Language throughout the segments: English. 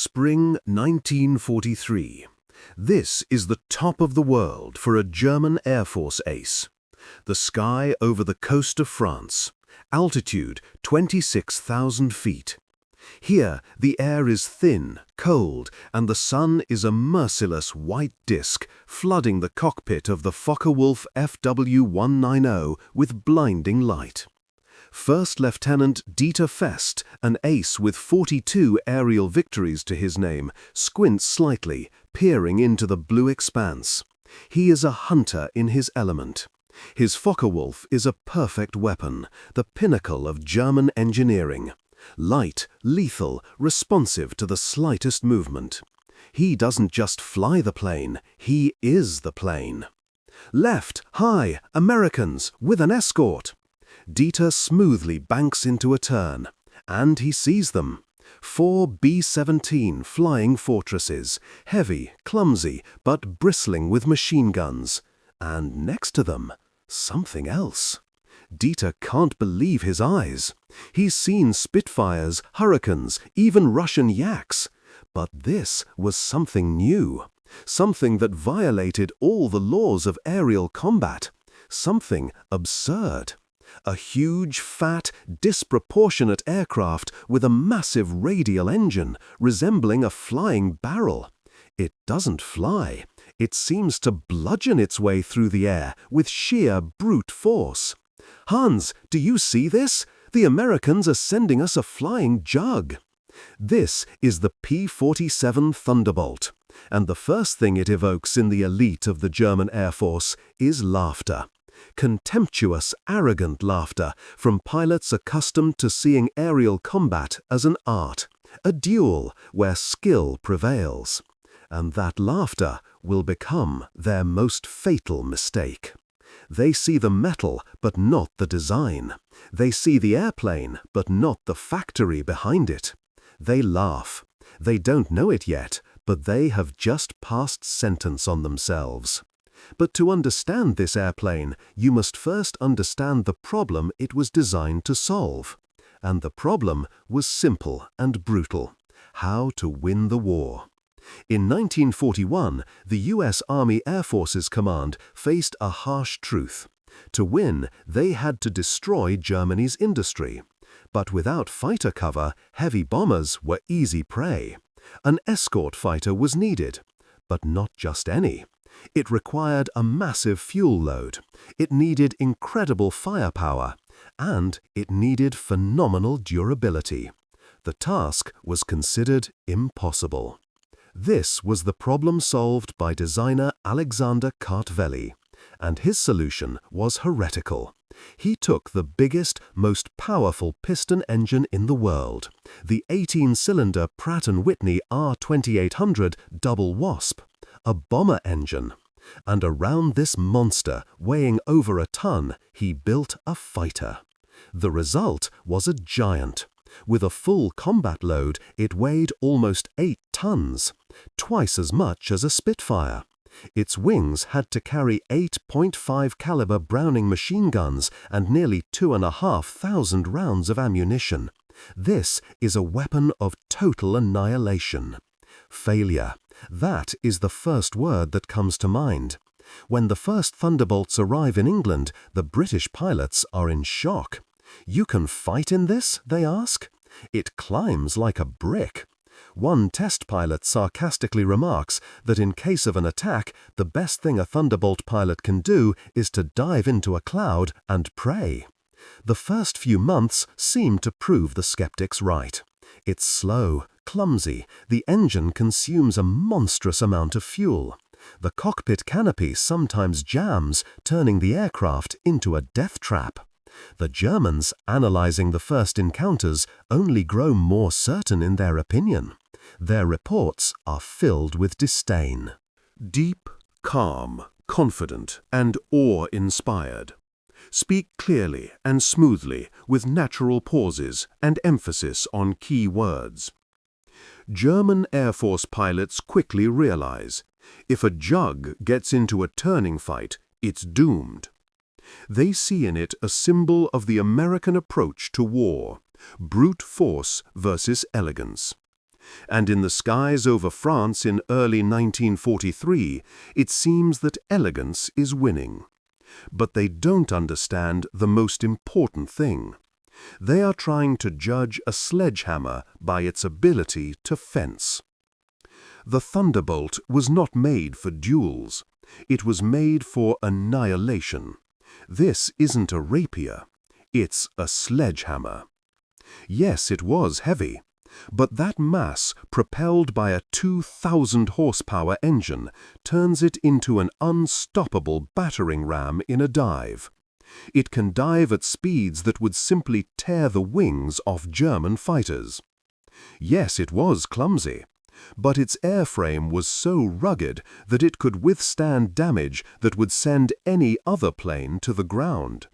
Spring 1943. This is the top of the world for a German Air Force ace. The sky over the coast of France. Altitude 26,000 feet. Here, the air is thin, cold, and the sun is a merciless white disk flooding the cockpit of the Focke-Wulf FW-190 with blinding light. First Lieutenant Dieter Fest, an ace with 42 aerial victories to his name, squints slightly, peering into the blue expanse. He is a hunter in his element. His Focke-Wulf is a perfect weapon, the pinnacle of German engineering. Light, lethal, responsive to the slightest movement. He doesn't just fly the plane, he is the plane. Left, high, Americans, with an escort. Dieter smoothly banks into a turn, and he sees them. 4 B-17 flying fortresses, heavy, clumsy, but bristling with machine guns. And next to them, something else. Dieter can't believe his eyes. He's seen Spitfires, Hurricanes, even Russian Yaks. But this was something new, something that violated all the laws of aerial combat, something absurd. A huge, fat, disproportionate aircraft with a massive radial engine, resembling a flying barrel. It doesn't fly. It seems to bludgeon its way through the air with sheer brute force. Hans, do you see this? The Americans are sending us a flying jug. This is the P-47 Thunderbolt, and the first thing it evokes in the elite of the German Air Force is laughter. Contemptuous, arrogant laughter from pilots accustomed to seeing aerial combat as an art, a duel where skill prevails. And that laughter will become their most fatal mistake. They see the metal, but not the design. They see the airplane, but not the factory behind it. They laugh. They don't know it yet, but they have just passed sentence on themselves. But to understand this airplane, you must first understand the problem it was designed to solve. And the problem was simple and brutal: how to win the war. In 1941, the U.S. Army Air Forces Command faced a harsh truth. To win, they had to destroy Germany's industry. But without fighter cover, heavy bombers were easy prey. An escort fighter was needed, but not just any. It required a massive fuel load, it needed incredible firepower, and it needed phenomenal durability. The task was considered impossible. This was the problem solved by designer Alexander Kartveli, and his solution was heretical. He took the biggest, most powerful piston engine in the world, the 18-cylinder Pratt & Whitney R2800 Double Wasp, a bomber engine, and around this monster, weighing over a ton, he built a fighter. The result was a giant. With a full combat load, it weighed almost 8 tons, twice as much as a Spitfire. Its wings had to carry 8.5 caliber Browning machine guns and nearly 2,500 rounds of ammunition. This is a weapon of total annihilation. Failure. That is the first word that comes to mind. When the first Thunderbolts arrive in England, the British pilots are in shock. "You can fight in this?" they ask. "It climbs like a brick." One test pilot sarcastically remarks that in case of an attack, the best thing a Thunderbolt pilot can do is to dive into a cloud and pray. The first few months seem to prove the skeptics right. It's slow, clumsy, the engine consumes a monstrous amount of fuel. The cockpit canopy sometimes jams, turning the aircraft into a death trap. The Germans, analyzing the first encounters, only grow more certain in their opinion. Their reports are filled with disdain. Deep, calm, confident, and awe-inspired. Speak clearly and smoothly with natural pauses and emphasis on key words. German Air Force pilots quickly realize, if a jug gets into a turning fight, it's doomed. They see in it a symbol of the American approach to war, brute force versus elegance. And in the skies over France in early 1943, it seems that elegance is winning. But they don't understand the most important thing. They are trying to judge a sledgehammer by its ability to fence. The Thunderbolt was not made for duels. It was made for annihilation. This isn't a rapier. It's a sledgehammer. Yes, it was heavy, but that mass, propelled by a 2,000 horsepower engine, turns it into an unstoppable battering ram in a dive. It can dive at speeds that would simply tear the wings off German fighters. Yes, it was clumsy, but its airframe was so rugged that it could withstand damage that would send any other plane to the ground.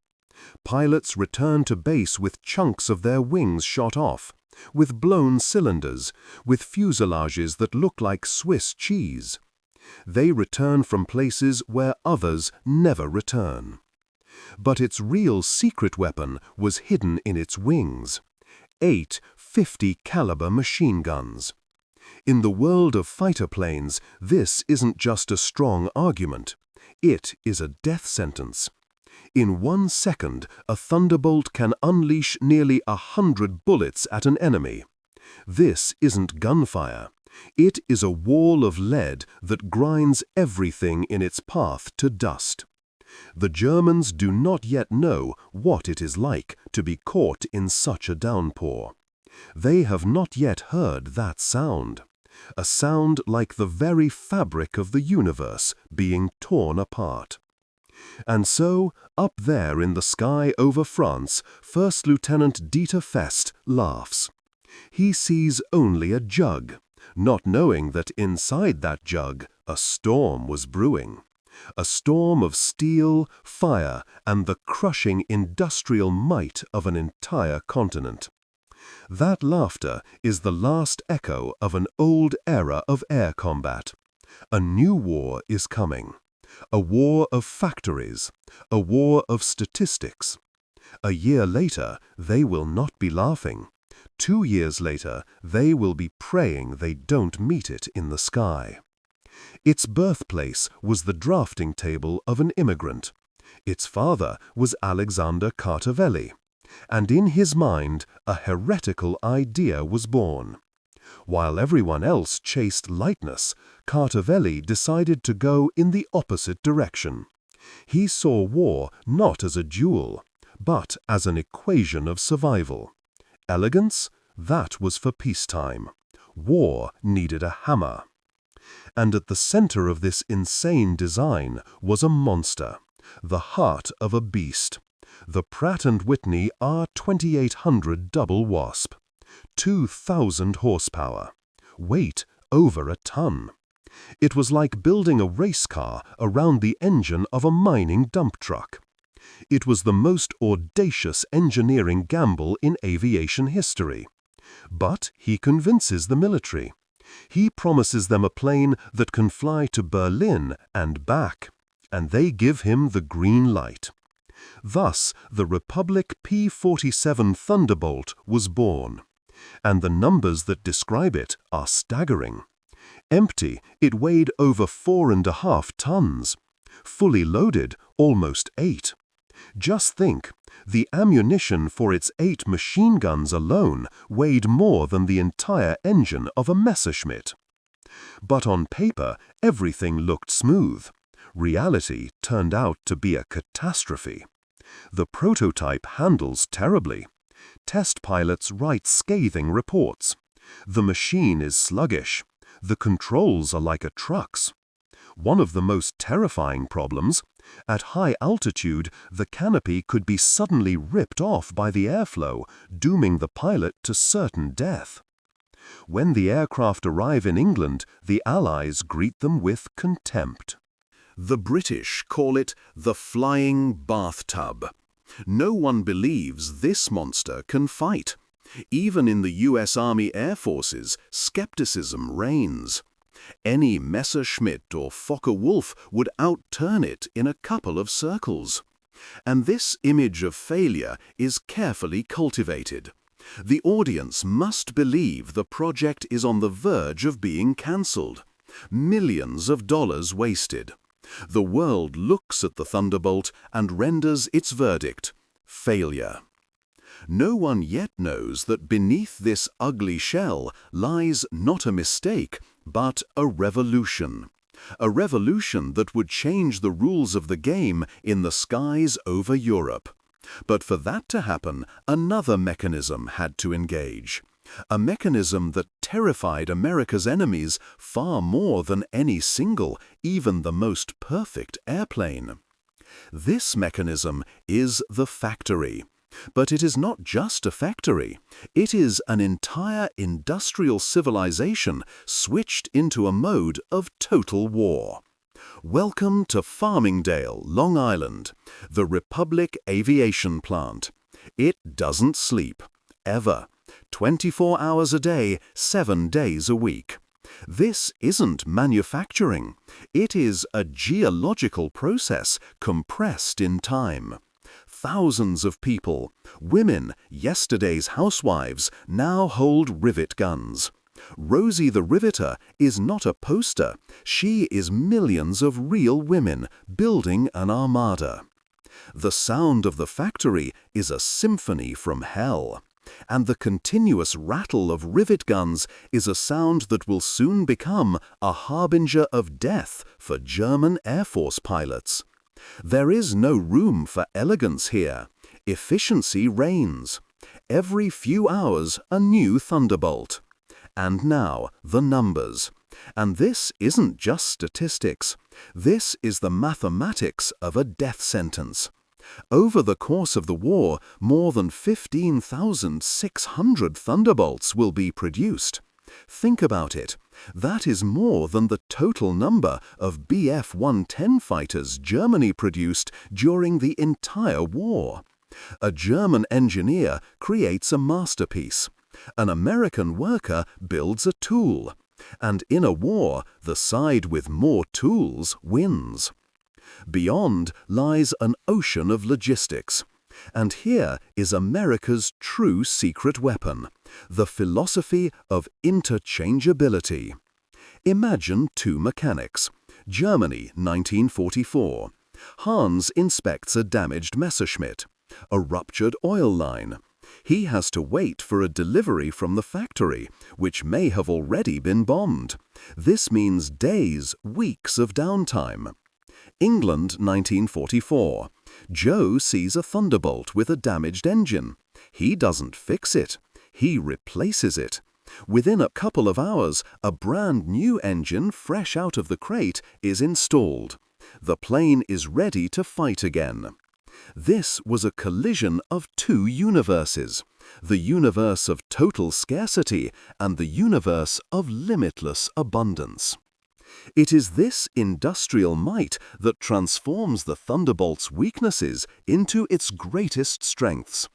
Pilots returned to base with chunks of their wings shot off, with blown cylinders, with fuselages that looked like Swiss cheese. They return from places where others never return. But its real secret weapon was hidden in its wings. 8 50-caliber machine guns. In the world of fighter planes, this isn't just a strong argument. It is a death sentence. In 1 second, a Thunderbolt can unleash nearly 100 bullets at an enemy. This isn't gunfire. It is a wall of lead that grinds everything in its path to dust. The Germans do not yet know what it is like to be caught in such a downpour. They have not yet heard that sound. A sound like the very fabric of the universe being torn apart. And so, up there in the sky over France, First Lieutenant Dieter Fest laughs. He sees only a jug, not knowing that inside that jug a storm was brewing. A storm of steel, fire, and the crushing industrial might of an entire continent. That laughter is the last echo of an old era of air combat. A new war is coming. A war of factories. A war of statistics. A year later, they will not be laughing. 2 years later, they will be praying they don't meet it in the sky. Its birthplace was the drafting table of an immigrant. Its father was Alexander Kartveli, and in his mind a heretical idea was born. While everyone else chased lightness, Kartveli decided to go in the opposite direction. He saw war not as a duel, but as an equation of survival. Elegance? That was for peacetime. War needed a hammer. And at the center of this insane design was a monster, the heart of a beast, the Pratt & Whitney R2800 Double Wasp. 2,000 horsepower. Weight over a ton. It was like building a race car around the engine of a mining dump truck. It was the most audacious engineering gamble in aviation history. But he convinces the military. He promises them a plane that can fly to Berlin and back, and they give him the green light. Thus, the Republic P-47 Thunderbolt was born. And the numbers that describe it are staggering. Empty, it weighed over 4.5 tons. Fully loaded, almost 8. Just think, the ammunition for its 8 machine guns alone weighed more than the entire engine of a Messerschmitt. But on paper, everything looked smooth. Reality turned out to be a catastrophe. The prototype handles terribly. Test pilots write scathing reports. The machine is sluggish. The controls are like a truck's. One of the most terrifying problems, at high altitude, the canopy could be suddenly ripped off by the airflow, dooming the pilot to certain death. When the aircraft arrive in England, the Allies greet them with contempt. The British call it the flying bathtub. No one believes this monster can fight. Even in the US Army Air Forces, skepticism reigns. Any Messerschmitt or Focke-Wulf would outturn it in a couple of circles. And this image of failure is carefully cultivated. The audience must believe the project is on the verge of being cancelled. Millions of dollars wasted. The world looks at the Thunderbolt and renders its verdict: failure. No one yet knows that beneath this ugly shell lies not a mistake, but a revolution. A revolution that would change the rules of the game in the skies over Europe. But for that to happen, another mechanism had to engage. A mechanism that terrified America's enemies far more than any single, even the most perfect airplane. This mechanism is the factory. But it is not just a factory. It is an entire industrial civilization switched into a mode of total war. Welcome to Farmingdale, Long Island, the Republic Aviation Plant. It doesn't sleep, ever. 24 hours a day, 7 days a week. This isn't manufacturing. It is a geological process compressed in time. Thousands of people, women, yesterday's housewives, now hold rivet guns. Rosie the Riveter is not a poster. She is millions of real women building an armada. The sound of the factory is a symphony from hell. And the continuous rattle of rivet guns is a sound that will soon become a harbinger of death for German Air Force pilots. There is no room for elegance here. Efficiency reigns. Every few hours, a new Thunderbolt. And now, the numbers. And this isn't just statistics. This is the mathematics of a death sentence. Over the course of the war, more than 15,600 Thunderbolts will be produced. Think about it. That is more than the total number of Bf-110 fighters Germany produced during the entire war. A German engineer creates a masterpiece. An American worker builds a tool. And in a war, the side with more tools wins. Beyond lies an ocean of logistics. And here is America's true secret weapon, the philosophy of interchangeability. Imagine two mechanics. Germany, 1944. Hans inspects a damaged Messerschmitt, a ruptured oil line. He has to wait for a delivery from the factory, which may have already been bombed. This means days, weeks of downtime. England, 1944. Joe sees a Thunderbolt with a damaged engine. He doesn't fix it. He replaces it. Within a couple of hours, a brand new engine fresh out of the crate is installed. The plane is ready to fight again. This was a collision of two universes, the universe of total scarcity and the universe of limitless abundance. It is this industrial might that transforms the Thunderbolt's weaknesses into its greatest strengths.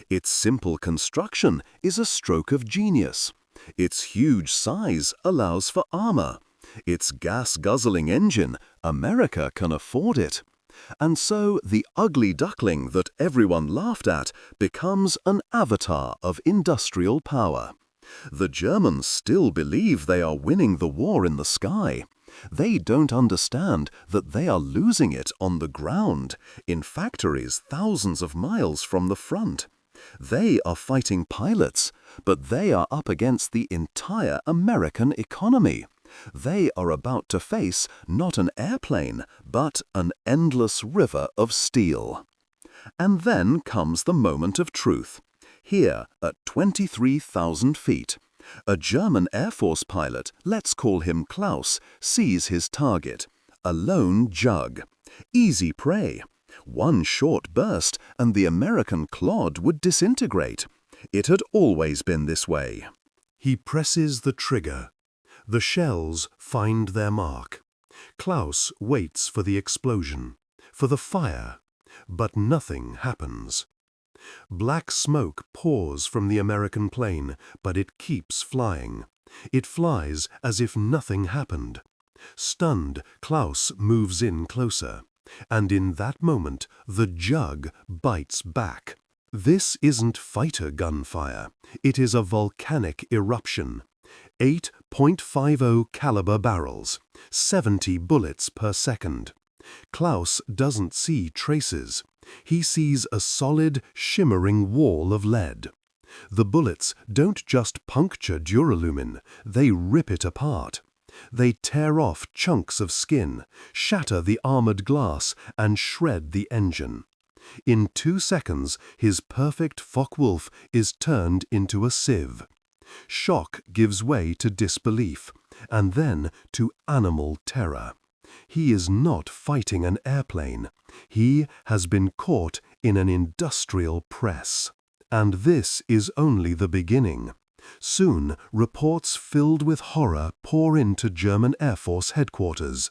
Its simple construction is a stroke of genius. Its huge size allows for armor. Its gas-guzzling engine, America can afford it. And so the ugly duckling that everyone laughed at becomes an avatar of industrial power. The Germans still believe they are winning the war in the sky. They don't understand that they are losing it on the ground, in factories thousands of miles from the front. They are fighting pilots, but they are up against the entire American economy. They are about to face not an airplane, but an endless river of steel. And then comes the moment of truth. Here, at 23,000 feet, a German Air Force pilot, let's call him Klaus, sees his target, a lone jug. Easy prey. One short burst and the American clod would disintegrate. It had always been this way. He presses the trigger. The shells find their mark. Klaus waits for the explosion, for the fire, but nothing happens. Black smoke pours from the American plane, but it keeps flying. It flies as if nothing happened. Stunned, Klaus moves in closer. And in that moment, the jug bites back. This isn't fighter gunfire. It is a volcanic eruption. 8.50 caliber barrels, 70 bullets per second. Klaus doesn't see traces. He sees a solid, shimmering wall of lead. The bullets don't just puncture duralumin, they rip it apart. They tear off chunks of skin, shatter the armored glass, and shred the engine. In 2 seconds, his perfect Focke-Wulf is turned into a sieve. Shock gives way to disbelief, and then to animal terror. He is not fighting an airplane. He has been caught in an industrial press. And this is only the beginning. Soon, reports filled with horror pour into German Air Force headquarters.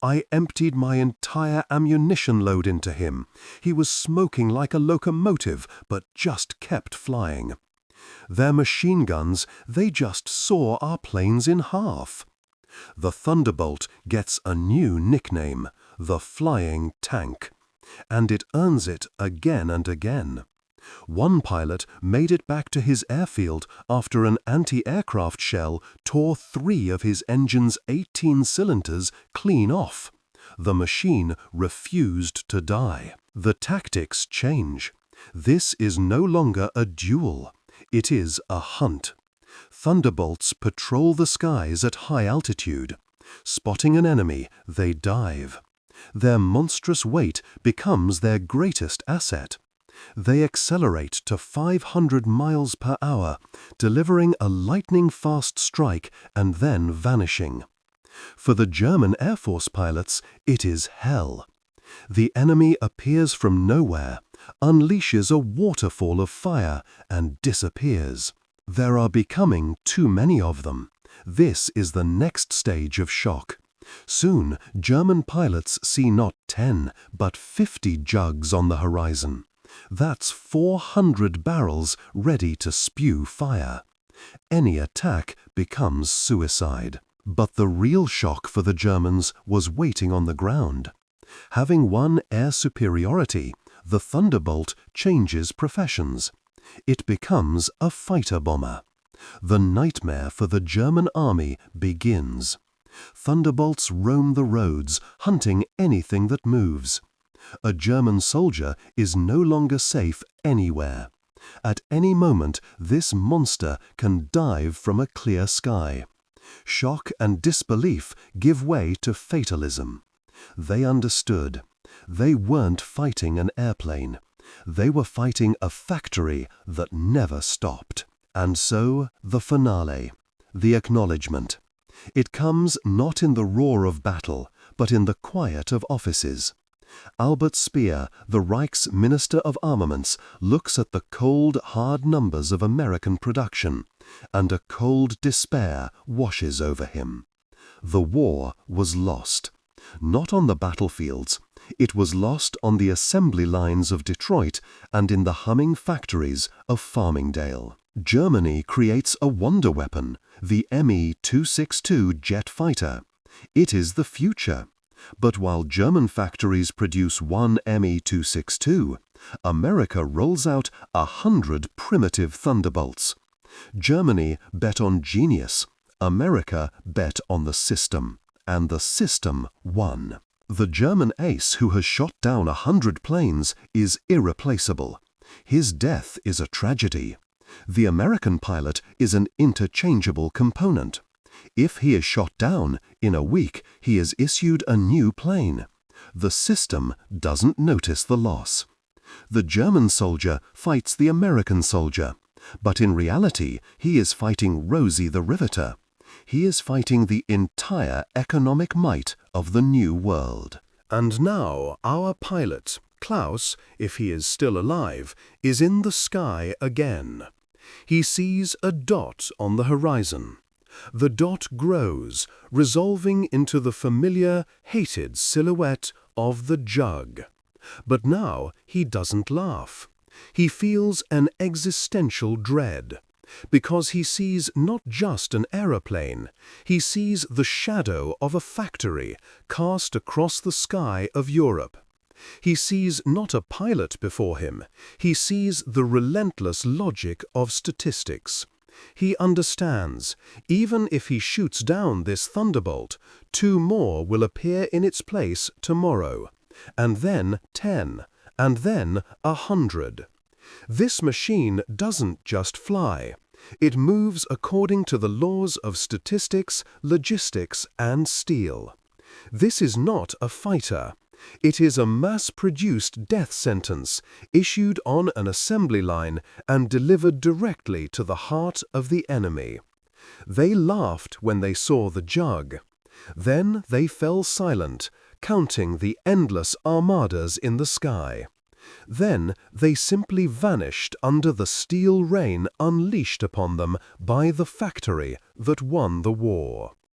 "I emptied my entire ammunition load into him. He was smoking like a locomotive, but just kept flying. Their machine guns, they just saw our planes in half." The Thunderbolt gets a new nickname, the Flying Tank. And it earns it again and again. One pilot made it back to his airfield after an anti-aircraft shell tore 3 of his engine's 18 cylinders clean off. The machine refused to die. The tactics change. This is no longer a duel. It is a hunt. Thunderbolts patrol the skies at high altitude. Spotting an enemy, they dive. Their monstrous weight becomes their greatest asset. They accelerate to 500 miles per hour, delivering a lightning-fast strike and then vanishing. For the German Air Force pilots, it is hell. The enemy appears from nowhere, unleashes a waterfall of fire, and disappears. There are becoming too many of them. This is the next stage of shock. Soon, German pilots see not 10, but 50 jugs on the horizon. That's 400 barrels ready to spew fire. Any attack becomes suicide. But the real shock for the Germans was waiting on the ground. Having won air superiority, the Thunderbolt changes professions. It becomes a fighter bomber. The nightmare for the German army begins. Thunderbolts roam the roads, hunting anything that moves. A German soldier is no longer safe anywhere. At any moment, this monster can dive from a clear sky. Shock and disbelief give way to fatalism. They understood. They weren't fighting an airplane. They were fighting a factory that never stopped. And so, the finale, the acknowledgement. It comes not in the roar of battle, but in the quiet of offices. Albert Speer, the Reich's Minister of Armaments, looks at the cold, hard numbers of American production, and a cold despair washes over him. The war was lost. Not on the battlefields. It was lost on the assembly lines of Detroit and in the humming factories of Farmingdale. Germany creates a wonder weapon, the Me-262 jet fighter. It is the future. But while German factories produce one Me-262, America rolls out 100 primitive Thunderbolts. Germany bet on genius. America bet on the system. And the system won. The German ace who has shot down 100 planes is irreplaceable. His death is a tragedy. The American pilot is an interchangeable component. If he is shot down, in a week he is issued a new plane. The system doesn't notice the loss. The German soldier fights the American soldier, but in reality he is fighting Rosie the Riveter. He is fighting the entire economic might of the new world. And now our pilot, Klaus, if he is still alive, is in the sky again. He sees a dot on the horizon. The dot grows, resolving into the familiar, hated silhouette of the jug. But now he doesn't laugh. He feels an existential dread, because he sees not just an aeroplane, he sees the shadow of a factory cast across the sky of Europe. He sees not a pilot before him, he sees the relentless logic of statistics. He understands, even if he shoots down this Thunderbolt, 2 more will appear in its place tomorrow, and then 10, and then 100. This machine doesn't just fly. It moves according to the laws of statistics, logistics, and steel. This is not a fighter. It is a mass-produced death sentence, issued on an assembly line and delivered directly to the heart of the enemy. They laughed when they saw the jug. Then they fell silent, counting the endless armadas in the sky. Then they simply vanished under the steel rain unleashed upon them by the factory that won the war.